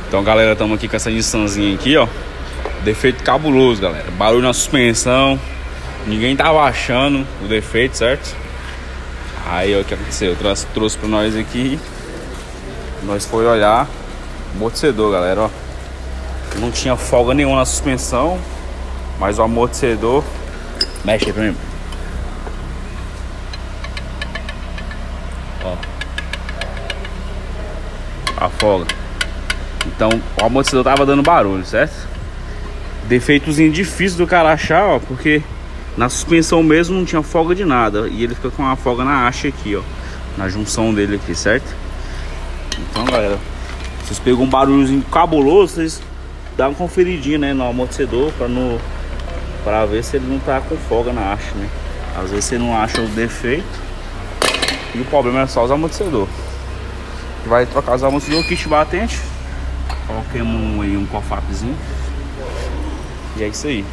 Então, galera, estamos aqui com essa Nissanzinha aqui, ó. Defeito cabuloso, galera. Barulho na suspensão. Ninguém tava achando o defeito, certo? Aí, ó, o que aconteceu? Trouxe pra nós aqui. Nós foi olhar o amortecedor, galera, ó. Não tinha folga nenhuma na suspensão, mas o amortecedor... Mexe aí pra mim. Ó. A folga. Então, o amortecedor tava dando barulho, certo? Defeitozinho difícil do cara achar, ó, porque na suspensão mesmo não tinha folga de nada. E ele fica com uma folga na haste aqui, ó, na junção dele aqui, certo? Então, galera, vocês pegam um barulhozinho cabuloso, vocês dão uma conferidinha, né, no amortecedor pra ver se ele não tá com folga na haste, né? Às vezes você não acha o defeito e o problema é só os amortecedores. Vai trocar os amortecedores, kit batente. Coloquemos aí um cofapzinho. E é isso aí.